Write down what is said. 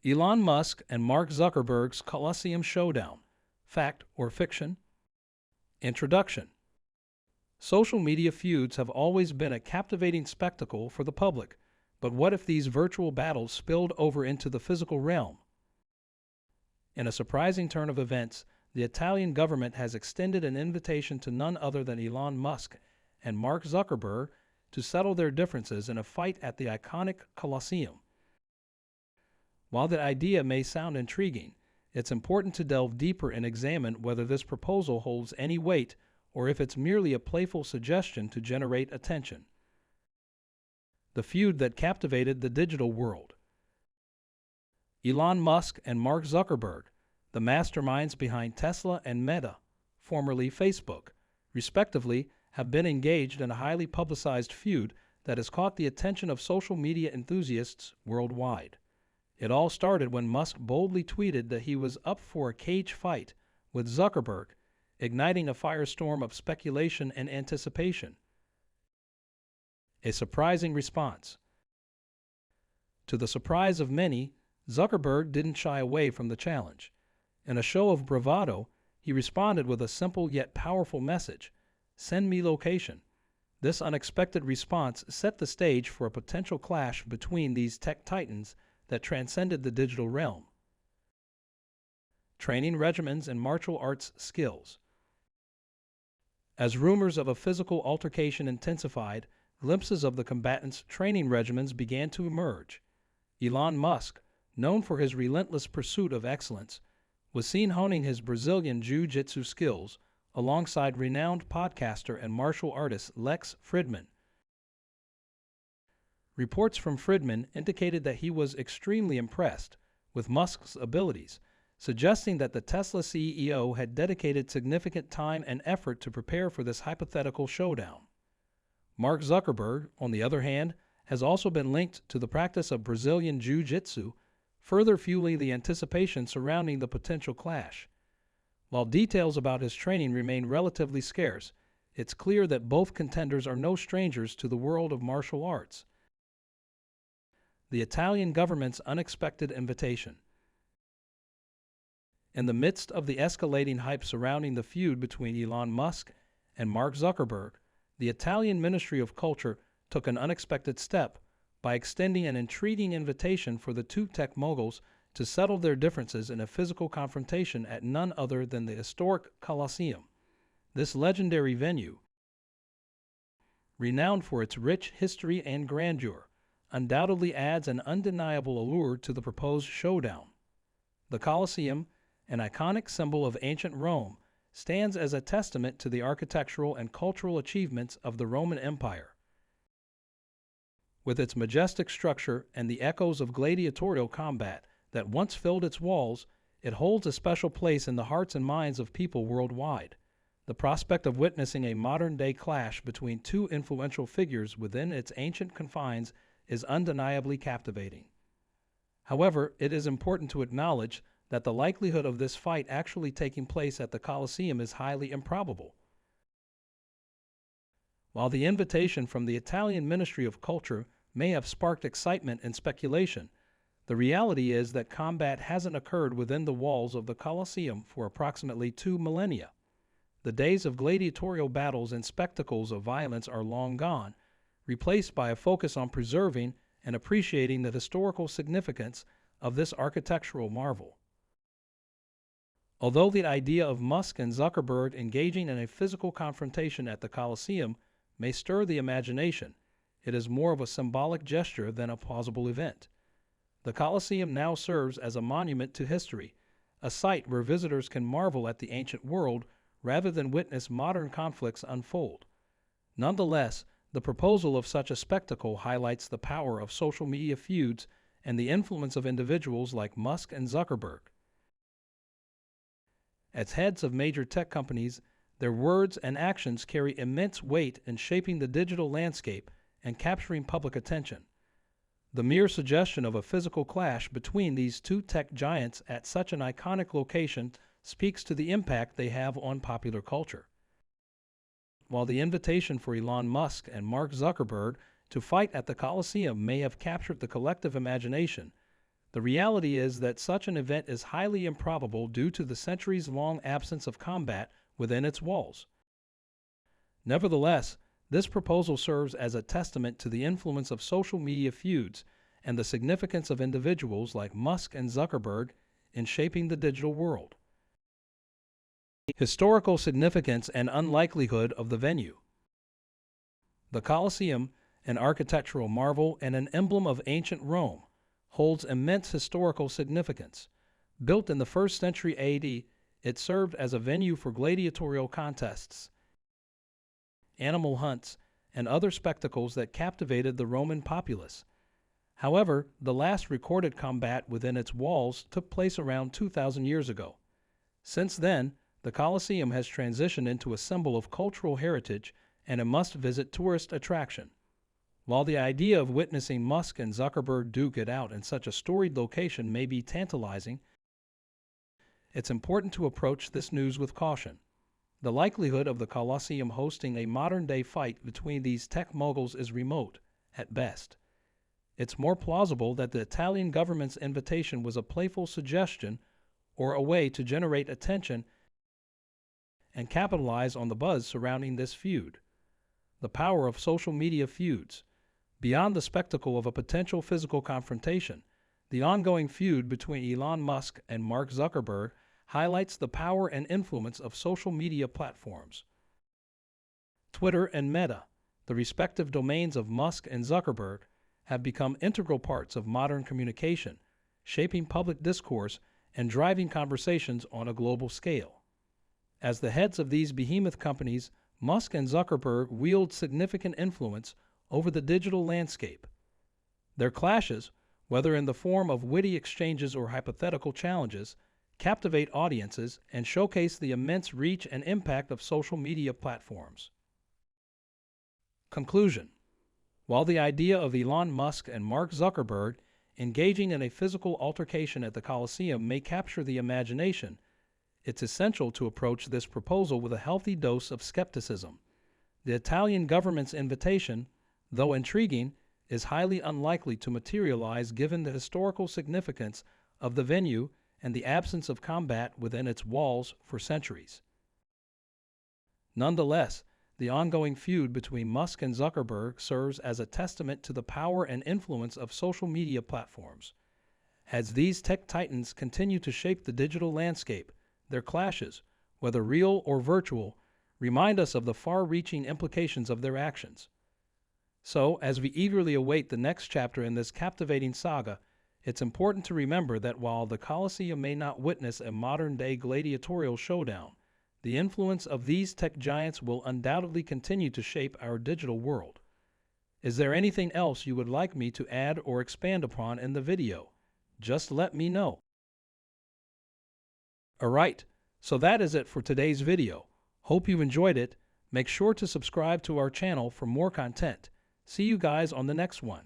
Elon Musk and Mark Zuckerberg's Colosseum Showdown. Fact or fiction? Introduction. Social media feuds have always been a captivating spectacle for the public, but what if these virtual battles spilled over into the physical realm? In a surprising turn of events, the Italian government has extended an invitation to none other than Elon Musk and Mark Zuckerberg to settle their differences in a fight at the iconic Colosseum. While the idea may sound intriguing, it's important to delve deeper and examine whether this proposal holds any weight or if it's merely a playful suggestion to generate attention. The feud that captivated the digital world. Elon Musk and Mark Zuckerberg, the masterminds behind Tesla and Meta, formerly Facebook, respectively, have been engaged in a highly publicized feud that has caught the attention of social media enthusiasts worldwide. It all started when Musk boldly tweeted that he was up for a cage fight with Zuckerberg, igniting a firestorm of speculation and anticipation. A surprising response. To the surprise of many, Zuckerberg didn't shy away from the challenge. In a show of bravado, he responded with a simple yet powerful message: "Send me location." This unexpected response set the stage for a potential clash between these tech titans that transcended the digital realm. Training regimens and martial arts skills. As rumors of a physical altercation intensified, glimpses of the combatants' training regimens began to emerge. Elon Musk, known for his relentless pursuit of excellence, was seen honing his Brazilian jiu-jitsu skills alongside renowned podcaster and martial artist Lex Fridman. Reports from Fridman indicated that he was extremely impressed with Musk's abilities, suggesting that the Tesla CEO had dedicated significant time and effort to prepare for this hypothetical showdown. Mark Zuckerberg, on the other hand, has also been linked to the practice of Brazilian jiu-jitsu, further fueling the anticipation surrounding the potential clash. While details about his training remain relatively scarce, it's clear that both contenders are no strangers to the world of martial arts. The Italian government's unexpected invitation. In the midst of the escalating hype surrounding the feud between Elon Musk and Mark Zuckerberg, the Italian Ministry of Culture took an unexpected step by extending an intriguing invitation for the two tech moguls to settle their differences in a physical confrontation at none other than the historic Colosseum. This legendary venue, renowned for its rich history and grandeur, undoubtedly adds an undeniable allure to the proposed showdown. The Colosseum, an iconic symbol of ancient Rome, stands as a testament to the architectural and cultural achievements of the Roman Empire. With its majestic structure and the echoes of gladiatorial combat that once filled its walls, it holds a special place in the hearts and minds of people worldwide. The prospect of witnessing a modern-day clash between two influential figures within its ancient confines is undeniably captivating. However, it is important to acknowledge that the likelihood of this fight actually taking place at the Colosseum is highly improbable. While the invitation from the Italian Ministry of Culture may have sparked excitement and speculation, the reality is that combat hasn't occurred within the walls of the Colosseum for approximately 2 millennia. The days of gladiatorial battles and spectacles of violence are long gone, replaced by a focus on preserving and appreciating the historical significance of this architectural marvel. Although the idea of Musk and Zuckerberg engaging in a physical confrontation at the Colosseum may stir the imagination, it is more of a symbolic gesture than a plausible event. The Colosseum now serves as a monument to history, a site where visitors can marvel at the ancient world rather than witness modern conflicts unfold. Nonetheless, the proposal of such a spectacle highlights the power of social media feuds and the influence of individuals like Musk and Zuckerberg. As heads of major tech companies, their words and actions carry immense weight in shaping the digital landscape and capturing public attention. The mere suggestion of a physical clash between these two tech giants at such an iconic location speaks to the impact they have on popular culture. While the invitation for Elon Musk and Mark Zuckerberg to fight at the Colosseum may have captured the collective imagination, The reality is that such an event is highly improbable due to the centuries-long absence of combat within its walls. Nevertheless, this proposal serves as a testament to the influence of social media feuds and the significance of individuals like Musk and Zuckerberg in shaping the digital world. Historical significance and unlikelihood of the venue. The Colosseum, an architectural marvel and an emblem of ancient Rome, holds immense historical significance. Built in the 1st century AD, it served as a venue for gladiatorial contests, animal hunts, and other spectacles that captivated the Roman populace. However, the last recorded combat within its walls took place around 2,000 years ago. Since then, the Colosseum has transitioned into a symbol of cultural heritage and a must-visit tourist attraction. While the idea of witnessing Musk and Zuckerberg duke it out in such a storied location may be tantalizing, it's important to approach this news with caution. The likelihood of the Colosseum hosting a modern-day fight between these tech moguls is remote, at best. It's more plausible that the Italian government's invitation was a playful suggestion or a way to generate attention and capitalize on the buzz surrounding this feud. The power of social media feuds. Beyond the spectacle of a potential physical confrontation, the ongoing feud between Elon Musk and Mark Zuckerberg highlights the power and influence of social media platforms. Twitter and Meta, the respective domains of Musk and Zuckerberg, have become integral parts of modern communication, shaping public discourse and driving conversations on a global scale. As the heads of these behemoth companies, Musk and Zuckerberg wield significant influence over the digital landscape. Their clashes, whether in the form of witty exchanges or hypothetical challenges, captivate audiences and showcase the immense reach and impact of social media platforms. Conclusion. While the idea of Elon Musk and Mark Zuckerberg engaging in a physical altercation at the Colosseum may capture the imagination, it's essential to approach this proposal with a healthy dose of skepticism. The Italian government's invitation, though intriguing, is highly unlikely to materialize given the historical significance of the venue and the absence of combat within its walls for centuries. Nonetheless, the ongoing feud between Musk and Zuckerberg serves as a testament to the power and influence of social media platforms. As these tech titans continue to shape the digital landscape, their clashes, whether real or virtual, remind us of the far-reaching implications of their actions. So, as we eagerly await the next chapter in this captivating saga, it's important to remember that while the Colosseum may not witness a modern-day gladiatorial showdown, the influence of these tech giants will undoubtedly continue to shape our digital world. Is there anything else you would like me to add or expand upon in the video? Just let me know. Alright, so that is it for today's video. Hope you enjoyed it. Make sure to subscribe to our channel for more content. See you guys on the next one.